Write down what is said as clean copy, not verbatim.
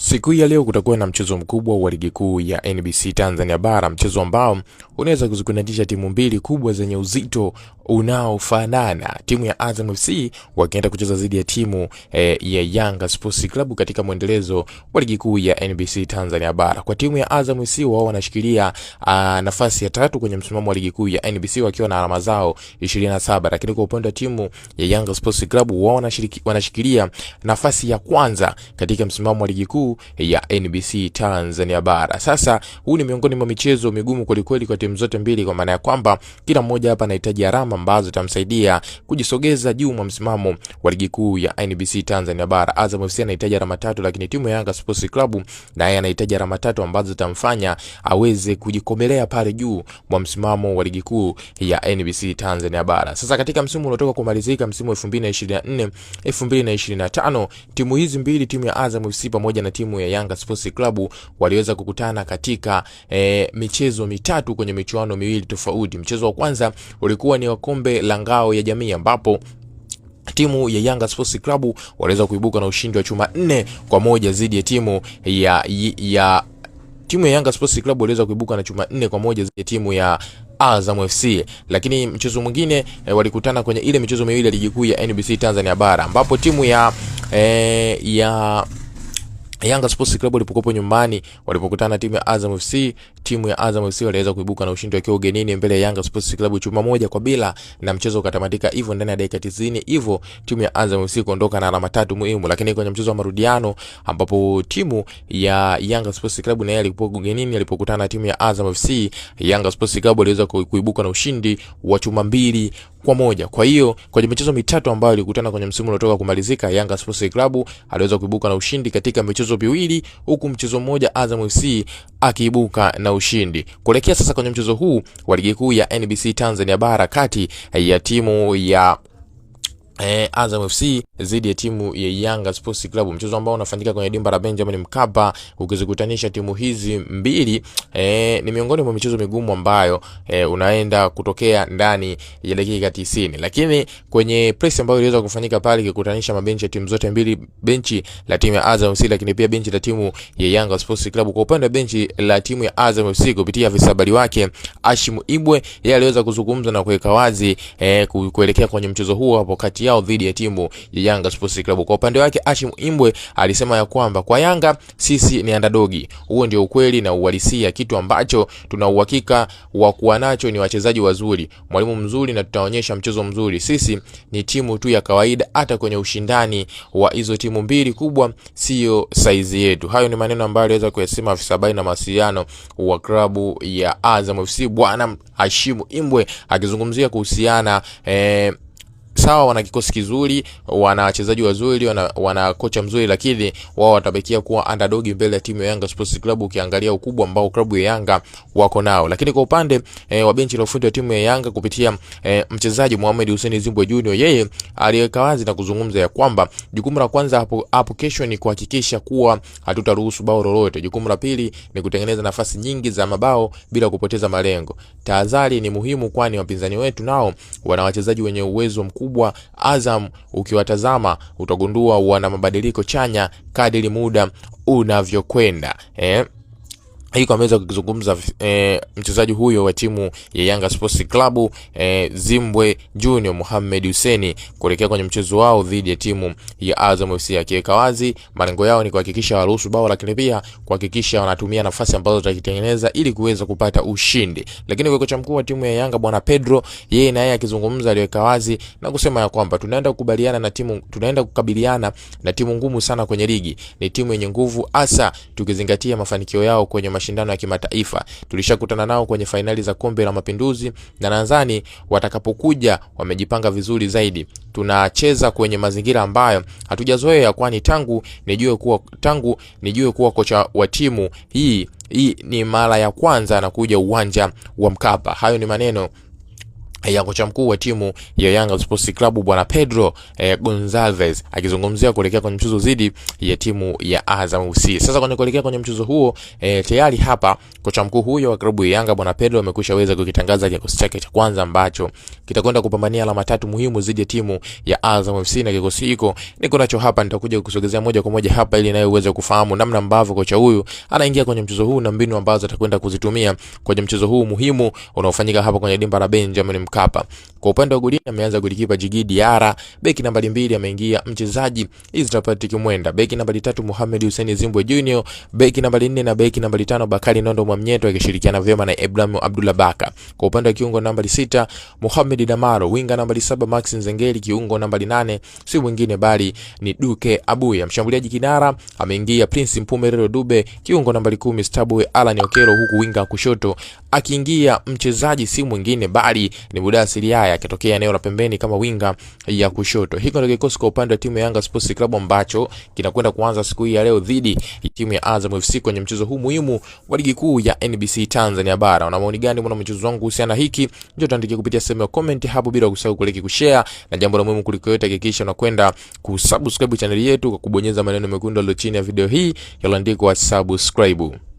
Siku ya leo kutakuwa na mchezo mkubwa wa ligi kuu ya NBC Tanzania Bara, mchezo ambao unaweza kuzikutanisha timu mbili kubwa zenye uzito unaofanana. Timu ya Azam FC wakienda kucheza dhidi ya timu ya Yanga Sports Club katika mwendelezo wa ligi kuu ya NBC Tanzania Bara. Kwa timu ya Azam FC wao wanashikilia nafasi ya 3 kwenye msimamo wa ligi kuu ya NBC wakiwa na alama zao 27, lakini kwa upande wa timu ya Yanga Sports Club wao wanashikilia nafasi ya kwanza katika msimamo wa ligi kuu ya NBC Tanzania Bara. Sasa huu ni miongoni mwa michezo migumu kweli kwa timu zote mbili, kwa maana ya kwamba kila mmoja hapa anahitaji alama ambazo zitamsaidia kujisogeza juu mwa msimamo wa ligi kuu ya NBC Tanzania Bara. Azam FC anahitaji alama 3, lakini timu ya Yanga Sports Club naye anahitaji alama 3 ambazo zitamfanya aweze kujikomelea pale juu mwa msimamo wa ligi kuu ya NBC Tanzania Bara. Sasa katika msimu uliotoka kumalizika, msimu 2024-2025, timu hizi mbili, timu ya Azam FC pamoja na timu ya Yanga Sports Club waliweza kukutana katika michezo mitatu kwenye michuano miwili tofauti. Mchezo wa kwanza ulikuwa ni wa kombe la ngao ya jamii, ambapo timu ya Yanga Sports Club waliweza kuibuka na ushindi wa chuma 4-1 dhidi ya timu ya Yanga Sports Club waliweza kuibuka na chuma 4-1 dhidi ya timu ya Azam FC. Lakini mchezo mwingine walikutana kwenye ile michezo miwili ya ligi kuu ya NBC Tanzania Bara, ambapo timu ya Yanga Sports Club walipokuwa nyumbani walipokutana timu ya Azam FC, timu ya Azam FC waliweza kuibuka na ushindi wakiwa ugenini mbele ya Yanga Sports Club chuma 1-0, na mchezo ukatamatika hivyo ndani ya dakika 90, hivyo timu ya Azam FC kuondoka na alama 3 muhimu. Lakini kwenye mchezo wa marudiano, ambapo timu ya Yanga Sports Club naye ilikuwa ugenini alipokutana na timu ya Azam FC, Yanga Sports Club waliweza kuibuka na ushindi wa chuma 2-1. Kwa hiyo kwenye michezo mitatu ambayo ilikutana kwenye msimu uliotoka kumalizika, Yanga Sports Club aliweza kuibuka na ushindi katika michezo miwili, huku mchezo mmoja Azam FC akiibuka na ushindi. Kuelekea sasa kwenye mchezo huu wa ligi kuu ya NBC Tanzania Bara kati ya timu ya Azam FC dhidi ya timu ya Yanga Sports Club, mchezo ambao unafanyika kwenye dimba la Benjamin Mkapa, ukizikutanisha timu hizi mbili ni miongoni mwa michezo migumu ambayo unaenda kutokea ndani ya dakika 90. Lakini kwenye press ambayo iliweza kufanyika pale ikikutanisha mabenchi ya timu zote mbili, benchi la timu ya Azam FC lakini pia benchi la timu ya Yanga Sports Club. Kwa upande wa benchi la timu ya Azam FC kupitia visabali wake Hashim Ibwe, yeye aliweza kuzungumza na kuweka wazi kuelekea kwenye mchezo huo hapo kati yao dhidi ya timu ya Yanga Sports Club. Kwa upande wake Hashim Ibwe alisema ya kwamba kwa Yanga sisi ni underdogi. Huo ndio ukweli na uhalisia, kitu ambacho tuna uhakika wa kuwa nacho ni wachezaji wazuri, mwalimu mzuri, na tutaonyesha mchezo mzuri. Sisi ni timu tu ya kawaida, hata kwenye ushindani wa hizo timu mbili kubwa sio size yetu. Hayo ni maneno ambayo aliweza kuyasema afisa habari na mawasiliano wa klabu ya Azam FC bwana Hashim Ibwe, akizungumzia kuhusiana sawa, wana kikosi kizuri, wana wachezaji wazuri, wana kocha mzuri, lakini wao watabakia kuwa underdog mbele ya timu ya Yanga Sports Club ukiangalia ukubwa ambao klabu ya Yanga wako nao. Lakini kwa upande wa benchi la ufundi wa timu ya Yanga kupitia mchezaji Mohamed Hussein Zimbwe Junior, yeye aliweka wazi na kuzungumza ya kwamba jukumu la kwanza hapo kesho ni kuhakikisha kuwa hatutaruhusu bao lolote. Jukumu la pili ni kutengeneza nafasi nyingi za mabao bila kupoteza malengo. Tahadhari ni muhimu, kwani wapinzani wetu nao wana wachezaji wenye uwezo mkubwa. Azam ukiwatazama utagundua wana mabadiliko chanya kadiri muda unavyokwenda. Hiko ameweza kuzungumza mchezaji huyo wa timu ya Yanga Sports Club Zimbwe Junior Mohamed Hussein kuelekea kwenye mchezo wao dhidi ya timu ya Azam FC, akiweka wazi malengo yao ni kuhakikisha waruhusu bao, lakini pia kuhakikisha wanatumia nafasi ambazo watakitengeneza ili kuweza kupata ushindi. Lakini kwa kocha mkuu wa timu ya Yanga bwana Pedro, yeye naye akizungumza aliweka wazi na kusema ya kwamba tunaenda kukabiliana na timu ngumu sana kwenye ligi. Ni timu yenye nguvu, hasa tukizingatia mafanikio yao kwenye mashindano ya kimataifa. Tulishakutana nao kwenye finali za kombe la Mapinduzi, na nadhani watakapokuja wamejipanga vizuri zaidi. Tunacheza kwenye mazingira ambayo hatujazoea, kwani tangu nijue kuwa kocha wa timu hii ni mara ya kwanza anakuja uwanja wa Mkapa. Hayo ni maneno ya kocha mkuu wa timu ya Yanga Sports Club bwana Pedro Gonçalves akizungumzia kuelekea kwenye mchezo dhidi ya timu ya Azam FC. Sasa kuelekea kwenye mchezo huo tayari hapa kocha mkuu huyo wa klabu ya Yanga bwana Pedro amekushaweza kukitangaza kikosi chake cha kwanza ambacho kitakwenda kupambania alama 3 muhimu dhidi ya timu ya Azam FC, na kikosi hiko niko nacho hapa, nitakuja kukusogezea moja kwa moja hapa ili nawe uweze kufahamu namna ambavyo kocha huyu anaingia kwenye mchezo huu na mbinu ambazo atakwenda kuzitumia kwenye mchezo huu muhimu unaofanyika hapa kwenye dimba la Benjamin Mkapa. Kwa upande wa golini ameanza golikipa Djigui Diarra, beki nambari 2 ameingia mchezaji Isra Patrick Mwenda, beki nambari 3 Mohamed Hussein Zimbwe Junior, beki nambari 4 na beki nambari 5 Bakari Nondo Mwamnyeto akishirikiana vyema na Ibrahim Abdullah Baka. Kwa upande wa kiungo nambari 6 Mohamed Damaro, winga nambari 7 Max Nzengeli, kiungo nambari 8 si mwingine bali ni Duke Abuya. Mshambuliaji kinara ameingia Prince Mpumelelo Dube, kiungo nambari 10 Starboy Alan Okero, huku winga kushoto akiingia mchezaji si mwingine bali ni Mudasiri Yahya akitokea eneo la pembeni kama winga ya kushoto. Hiko ndio kikosi kwa upande wa timu ya Yanga Sports Club ambacho kinakwenda kuanza siku hii ya leo dhidi ya timu ya Azam FC kwenye mchezo huu muhimu wa ligi kuu ya NBC Tanzania Bara. Una maoni gani mwana mchezo wangu kuhusiana hiki? Njoo tuandike kupitia sehemu ya comment hapo, bila kusahau kulike, kushare, na jambo la muhimu kuliko yote hakikisha unakwenda kusubscribe channel yetu kwa kubonyeza maneno mekundu yaliyo chini ya video hii yaliyoandikwa subscribe.